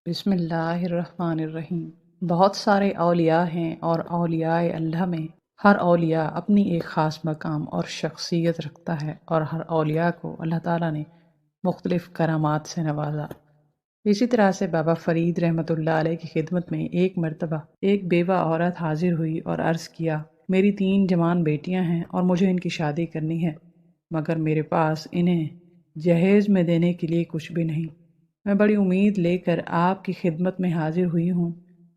بسم اللہ الرحمن الرحیم۔ بہت سارے اولیاء ہیں اور اولیاء اللہ میں ہر اولیاء اپنی ایک خاص مقام اور شخصیت رکھتا ہے، اور ہر اولیاء کو اللہ تعالیٰ نے مختلف کرامات سے نوازا۔ اسی طرح سے بابا فرید رحمۃ اللہ علیہ کی خدمت میں ایک مرتبہ ایک بیوہ عورت حاضر ہوئی اور عرض کیا، میری 3 جوان بیٹیاں ہیں اور مجھے ان کی شادی کرنی ہے، مگر میرے پاس انہیں جہیز میں دینے کے لیے کچھ بھی نہیں۔ میں بڑی امید لے کر آپ کی خدمت میں حاضر ہوئی ہوں،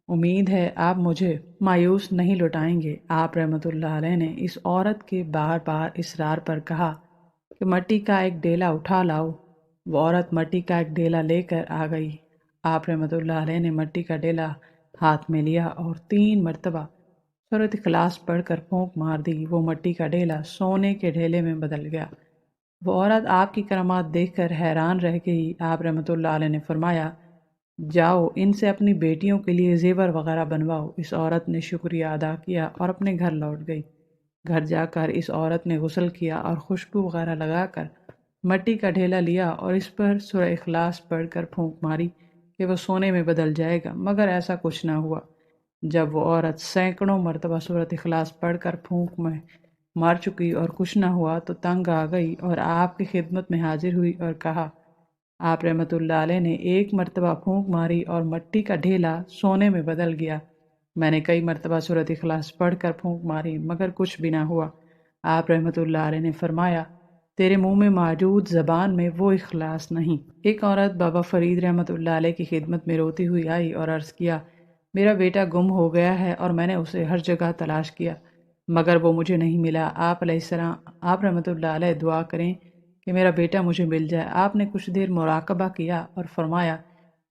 امید ہے آپ مجھے مایوس نہیں لوٹائیں گے۔ آپ رحمۃ اللہ علیہ نے اس عورت کے بار بار اصرار پر کہا کہ مٹی کا ایک ڈیلا اٹھا لاؤ۔ وہ عورت مٹی کا ایک ڈیلا لے کر آ گئی۔ آپ رحمۃ اللہ علیہ نے مٹی کا ڈیلا ہاتھ میں لیا اور 3 مرتبہ سورۃ اخلاص پڑھ کر پھونک مار دی۔ وہ مٹی کا ڈیلا سونے کے ڈھیلے میں بدل گیا۔ وہ عورت آپ کی کرامات دیکھ کر حیران رہ گئی۔ آپ رحمۃ اللہ علیہ نے فرمایا، جاؤ ان سے اپنی بیٹیوں کے لیے زیور وغیرہ بنواؤ۔ اس عورت نے شکریہ ادا کیا اور اپنے گھر لوٹ گئی۔ گھر جا کر اس عورت نے غسل کیا اور خوشبو وغیرہ لگا کر مٹی کا ڈھیلا لیا اور اس پر سورہ اخلاص پڑھ کر پھونک ماری کہ وہ سونے میں بدل جائے گا، مگر ایسا کچھ نہ ہوا۔ جب وہ عورت سینکڑوں مرتبہ سورۃ اخلاص پڑھ کر پھونک میں مار چکی اور کچھ نہ ہوا تو تنگ آ گئی اور آپ کی خدمت میں حاضر ہوئی اور کہا، آپ رحمۃ اللہ علیہ نے 1 مرتبہ پھونک ماری اور مٹی کا ڈھیلا سونے میں بدل گیا۔ میں نے کئی مرتبہ سورۃ اخلاص پڑھ کر پھونک ماری مگر کچھ بھی نہ ہوا۔ آپ رحمۃ اللہ علیہ نے فرمایا، تیرے منہ میں موجود زبان میں وہ اخلاص نہیں۔ ایک عورت بابا فرید رحمۃ اللہ علیہ کی خدمت میں روتی ہوئی آئی اور عرض کیا، میرا بیٹا گم ہو گیا ہے اور میں نے اسے ہر جگہ تلاش کیا مگر وہ مجھے نہیں ملا۔ آپ علیہ السلام، آپ رحمۃ اللہ علیہ دعا کریں کہ میرا بیٹا مجھے مل جائے۔ آپ نے کچھ دیر مراقبہ کیا اور فرمایا،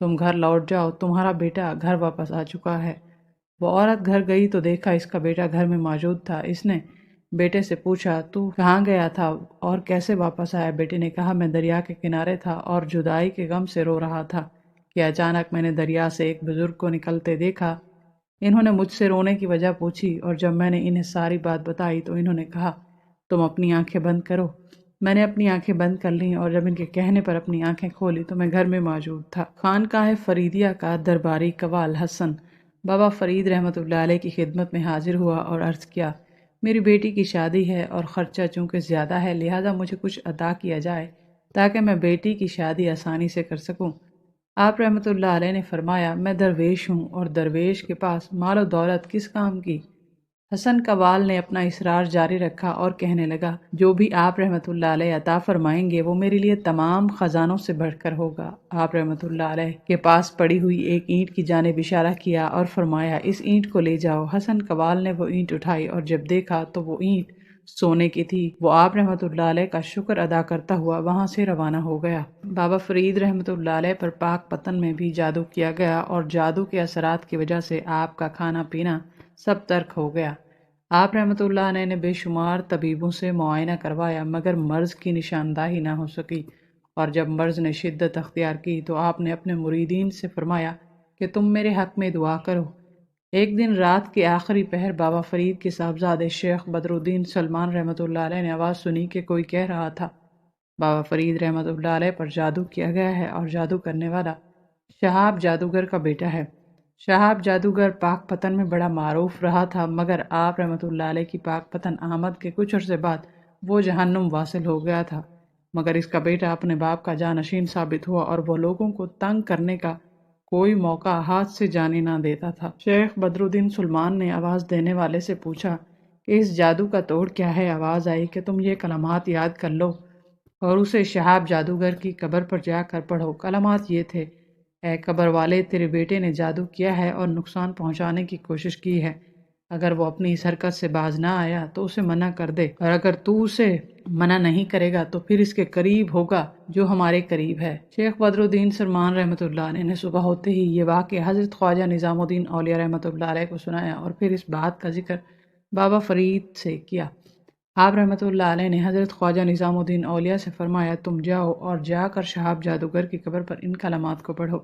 تم گھر لوٹ جاؤ، تمہارا بیٹا گھر واپس آ چکا ہے۔ وہ عورت گھر گئی تو دیکھا اس کا بیٹا گھر میں موجود تھا۔ اس نے بیٹے سے پوچھا، تو کہاں گیا تھا اور کیسے واپس آیا؟ بیٹے نے کہا، میں دریا کے کنارے تھا اور جدائی کے غم سے رو رہا تھا کہ اچانک میں نے دریا سے ایک بزرگ کو نکلتے دیکھا۔ انہوں نے مجھ سے رونے کی وجہ پوچھی اور جب میں نے انہیں ساری بات بتائی تو انہوں نے کہا، تم اپنی آنکھیں بند کرو۔ میں نے اپنی آنکھیں بند کر لیں اور جب ان کے کہنے پر اپنی آنکھیں کھولی تو میں گھر میں موجود تھا۔ خانقاہ فریدیہ کا درباری قوال حسن بابا فرید رحمۃ اللہ علیہ کی خدمت میں حاضر ہوا اور عرض کیا، میری بیٹی کی شادی ہے اور خرچہ چونکہ زیادہ ہے لہذا مجھے کچھ عطا کیا جائے تاکہ میں بیٹی کی شادی آسانی سے کر سکوں۔ آپ رحمۃ اللہ علیہ نے فرمایا، میں درویش ہوں اور درویش کے پاس مال و دولت کس کام کی؟ حسن قوال نے اپنا اصرار جاری رکھا اور کہنے لگا، جو بھی آپ رحمۃ اللہ علیہ عطا فرمائیں گے وہ میرے لیے تمام خزانوں سے بڑھ کر ہوگا۔ آپ رحمۃ اللہ علیہ کے پاس پڑی ہوئی ایک اینٹ کی جانب اشارہ کیا اور فرمایا، اس اینٹ کو لے جاؤ۔ حسن قوال نے وہ اینٹ اٹھائی اور جب دیکھا تو وہ اینٹ سونے کی تھی۔ وہ آپ رحمۃ اللہ علیہ کا شکر ادا کرتا ہوا وہاں سے روانہ ہو گیا۔ بابا فرید رحمۃ اللہ علیہ پر پاک پتن میں بھی جادو کیا گیا اور جادو کے اثرات کی وجہ سے آپ کا کھانا پینا سب ترک ہو گیا۔ آپ رحمۃ اللہ علیہ نے بے شمار طبیبوں سے معائنہ کروایا مگر مرض کی نشاندہی نہ ہو سکی، اور جب مرض نے شدت اختیار کی تو آپ نے اپنے مریدین سے فرمایا کہ تم میرے حق میں دعا کرو۔ ایک دن رات کے آخری پہر بابا فرید کے صاحبزادے شیخ بدر الدین سلمان رحمۃ اللہ علیہ نے آواز سنی کہ کوئی کہہ رہا تھا، بابا فرید رحمۃ اللہ علیہ پر جادو کیا گیا ہے اور جادو کرنے والا شہاب جادوگر کا بیٹا ہے۔ شہاب جادوگر پاک پتن میں بڑا معروف رہا تھا مگر آپ رحمۃ اللہ علیہ کی پاک پتن آمد کے کچھ عرصے بعد وہ جہنم واصل ہو گیا تھا، مگر اس کا بیٹا اپنے باپ کا جانشین ثابت ہوا اور وہ لوگوں کو تنگ کرنے کا کوئی موقع ہاتھ سے جانے نہ دیتا تھا۔ شیخ بدر الدین سلمان نے آواز دینے والے سے پوچھا کہ اس جادو کا توڑ کیا ہے؟ آواز آئی کہ تم یہ کلمات یاد کر لو اور اسے شہاب جادوگر کی قبر پر جا کر پڑھو۔ کلمات یہ تھے، اے قبر والے، تیرے بیٹے نے جادو کیا ہے اور نقصان پہنچانے کی کوشش کی ہے، اگر وہ اپنی اس حرکت سے باز نہ آیا تو اسے منع کر دے، اور اگر تو اسے منع نہیں کرے گا تو پھر اس کے قریب ہوگا جو ہمارے قریب ہے۔ شیخ بدر الدین سلمان رحمۃ اللہ علیہ نے صبح ہوتے ہی یہ واقعہ حضرت خواجہ نظام الدین اولیاء رحمۃ اللہ علیہ کو سنایا اور پھر اس بات کا ذکر بابا فرید سے کیا۔ آپ رحمۃ اللہ علیہ نے حضرت خواجہ نظام الدین اولیاء سے فرمایا، تم جاؤ اور جا کر شہاب جادوگر کی قبر پر ان کلمات کو پڑھو۔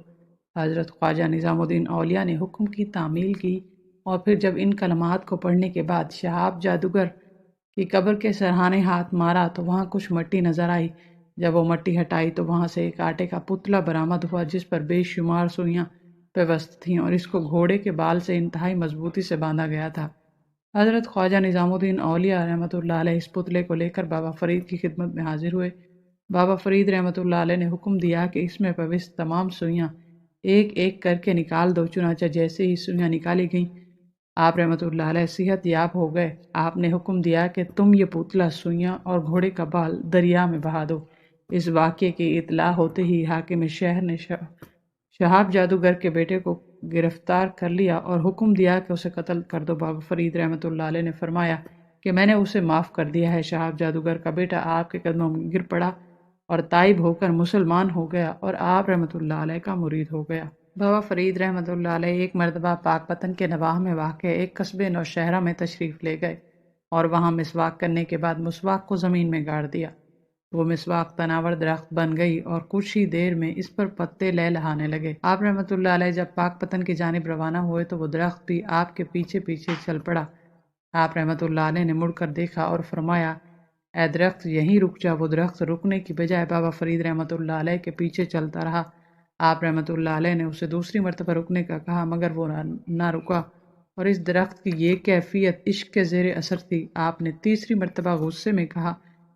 حضرت خواجہ نظام الدین اولیاء نے حکم کی تعمیل کی اور پھر جب ان کلمات کو پڑھنے کے بعد شہاب جادوگر کی قبر کے سرہانے ہاتھ مارا تو وہاں کچھ مٹی نظر آئی۔ جب وہ مٹی ہٹائی تو وہاں سے ایک آٹے کا پتلا برآمد ہوا جس پر بے شمار سوئیاں پیوست تھیں اور اس کو گھوڑے کے بال سے انتہائی مضبوطی سے باندھا گیا تھا۔ حضرت خواجہ نظام الدین اولیاء رحمۃ اللہ علیہ اس پتلے کو لے کر بابا فرید کی خدمت میں حاضر ہوئے۔ بابا فرید رحمۃ اللہ علیہ نے حکم دیا کہ اس میں پیوست تمام سوئیاں ایک ایک کر کے نکال دو، چنانچہ جیسے ہی سوئیاں نکالی گئیں آپ رحمۃ اللہ علیہ صحت یاب ہو گئے۔ آپ نے حکم دیا کہ تم یہ پتلا، سوئیاں اور گھوڑے کا بال دریا میں بہا دو۔ اس واقعے کی اطلاع ہوتے ہی حاکم شہر نے شہاب جادوگر کے بیٹے کو گرفتار کر لیا اور حکم دیا کہ اسے قتل کر دو۔ بابا فرید رحمۃ اللہ علیہ نے فرمایا کہ میں نے اسے معاف کر دیا ہے۔ شہاب جادوگر کا بیٹا آپ کے قدموں میں گر پڑا اور تائب ہو کر مسلمان ہو گیا اور آپ رحمۃ اللہ علیہ کا مرید ہو گیا۔ بابا فرید رحمۃ اللہ علیہ ایک مرتبہ پاک پتن کے نواح میں واقع ایک قصبے نوشہرہ میں تشریف لے گئے اور وہاں مسواک کرنے کے بعد مسواک کو زمین میں گاڑ دیا۔ وہ مسواک تناور درخت بن گئی اور کچھ ہی دیر میں اس پر پتے لہلہانے لگے۔ آپ رحمۃ اللہ علیہ جب پاک پتن کی جانب روانہ ہوئے تو وہ درخت بھی آپ کے پیچھے پیچھے چل پڑا۔ آپ رحمۃ اللہ علیہ نے مڑ کر دیکھا اور فرمایا، اے درخت یہیں رک جا۔ وہ درخت رکنے کی بجائے بابا فرید رحمۃ اللہ علیہ کے پیچھے چلتا رہا۔ آپ رحمۃ اللہ علیہ نے اسے دوسری مرتبہ رکنے کا کہا مگر وہ نہ رکا، اور اس درخت کی یہ کیفیت عشق کے زیر اثر تھی۔ آپ نے تیسری مرتبہ غصے میں کہا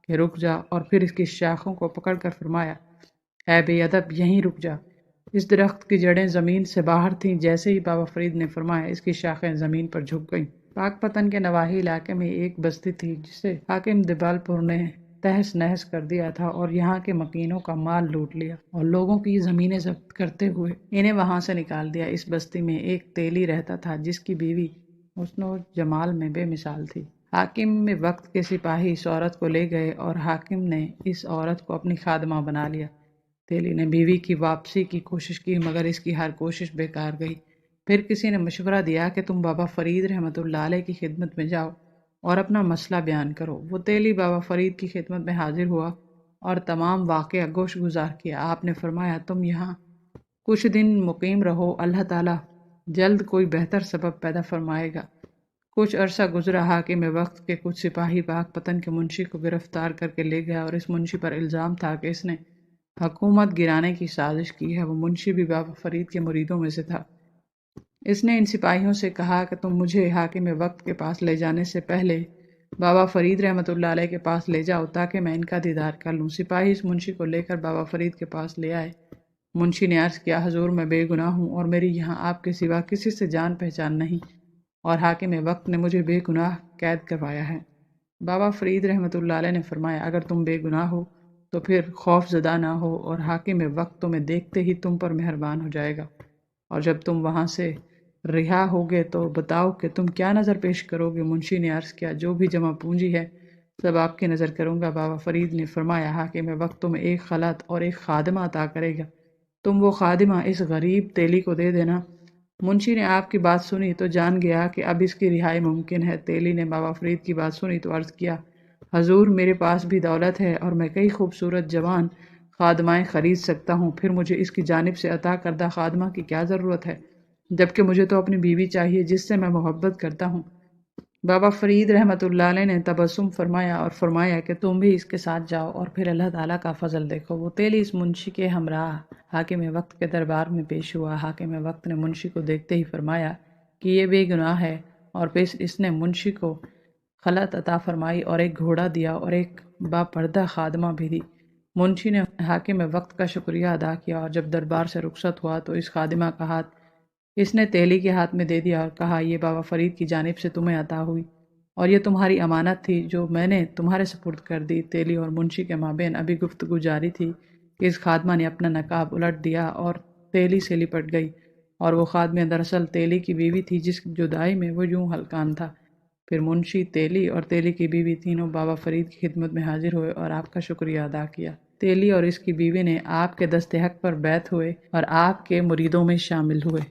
کہ رک جا، اور پھر اس کی شاخوں کو پکڑ کر فرمایا، اے بے ادب یہیں رک جا۔ اس درخت کی جڑیں زمین سے باہر تھیں۔ جیسے ہی بابا فرید نے فرمایا اس کی شاخیں زمین پر جھک گئیں۔ پاک پتن کے نواحی علاقے میں ایک بستی تھی جسے حاکم دیبال پور نے تہس نہس کر دیا تھا اور یہاں کے مکینوں کا مال لوٹ لیا اور لوگوں کی زمینیں ضبط کرتے ہوئے انہیں وہاں سے نکال دیا۔ اس بستی میں ایک تیلی رہتا تھا جس کی بیوی حسن و جمال میں بے مثال تھی۔ حاکم میں وقت کے سپاہی اس عورت کو لے گئے اور حاکم نے اس عورت کو اپنی خادمہ بنا لیا۔ تیلی نے بیوی کی واپسی کی کوشش کی مگر اس کی ہر کوشش بیکار گئی۔ پھر کسی نے مشورہ دیا کہ تم بابا فرید رحمۃ اللہ علیہ کی خدمت میں جاؤ اور اپنا مسئلہ بیان کرو۔ وہ تیلی بابا فرید کی خدمت میں حاضر ہوا اور تمام واقعہ گوش گزار کیا۔ آپ نے فرمایا، تم یہاں کچھ دن مقیم رہو، اللہ تعالیٰ جلد کوئی بہتر سبب پیدا فرمائے گا۔ کچھ عرصہ گزرا، حاکم وقت کے کچھ سپاہی پاک پتن کے منشی کو گرفتار کر کے لے گیا اور اس منشی پر الزام تھا کہ اس نے حکومت گرانے کی سازش کی ہے۔ وہ منشی بھی بابا فرید کے مریدوں میں سے تھا۔ اس نے ان سپاہیوں سے کہا کہ تم مجھے حاکم وقت کے پاس لے جانے سے پہلے بابا فرید رحمۃ اللہ علیہ کے پاس لے جاؤ تاکہ میں ان کا دیدار کر لوں۔ سپاہی اس منشی کو لے کر بابا فرید کے پاس لے آئے۔ منشی نے عرض کیا، حضور میں بے گناہ ہوں اور میری یہاں آپ کے سوا کسی سے جان پہچان نہیں، اور حاکم وقت نے مجھے بے گناہ قید کروایا ہے۔ بابا فرید رحمۃ اللہ علیہ نے فرمایا، اگر تم بے گناہ ہو تو پھر خوف زدہ نہ ہو، اور حاکم وقت تمہیں دیکھتے ہی تم پر مہربان ہو جائے گا، اور جب تم وہاں سے رہا ہوگے تو بتاؤ کہ تم کیا نظر پیش کرو گے۔ منشی نے عرض کیا، جو بھی جمع پونجی ہے سب آپ کی نظر کروں گا۔ بابا فرید نے فرمایا، حاکم وقت تمہیں ایک خلعت اور ایک خادمہ عطا کرے گا، تم وہ خادمہ اس غریب تیلی کو دے دینا۔ منشی نے آپ کی بات سنی تو جان گیا کہ اب اس کی رہائی ممکن ہے۔ تیلی نے بابا فرید کی بات سنی تو عرض کیا، حضور میرے پاس بھی دولت ہے اور میں کئی خوبصورت جوان خادمائیں خرید سکتا ہوں، پھر مجھے اس کی جانب سے عطا کردہ خادمہ کی کیا ضرورت ہے، جبکہ مجھے تو اپنی بیوی چاہیے جس سے میں محبت کرتا ہوں۔ بابا فرید رحمۃ اللہ علیہ نے تبسم فرمایا اور فرمایا کہ تم بھی اس کے ساتھ جاؤ اور پھر اللہ تعالیٰ کا فضل دیکھو۔ وہ تیلی اس منشی کے ہمراہ حاکم وقت کے دربار میں پیش ہوا۔ حاکم وقت نے منشی کو دیکھتے ہی فرمایا کہ یہ بے گناہ ہے، اور پھر اس نے منشی کو خلعت عطا فرمائی اور ایک گھوڑا دیا اور ایک باپردہ خادمہ بھی دی۔ منشی نے حاکم وقت کا شکریہ ادا کیا اور جب دربار سے رخصت ہوا تو اس خادمہ کا ہاتھ اس نے تیلی کے ہاتھ میں دے دیا اور کہا، یہ بابا فرید کی جانب سے تمہیں عطا ہوئی اور یہ تمہاری امانت تھی جو میں نے تمہارے سپرد کر دی۔ تیلی اور منشی کے مابین ابھی گفتگو جاری تھی کہ اس خادمہ نے اپنا نقاب الٹ دیا اور تیلی سے لپٹ گئی، اور وہ خادمہ دراصل تیلی کی بیوی تھی جس جدائی میں وہ یوں ہلکان تھا۔ پھر منشی، تیلی اور تیلی کی بیوی تینوں بابا فرید کی خدمت میں حاضر ہوئے اور آپ کا شکریہ ادا کیا۔ تیلی اور اس کی بیوی نے آپ کے دست حق پر بیعت ہوئے اور آپ کے مریدوں میں شامل ہوئے۔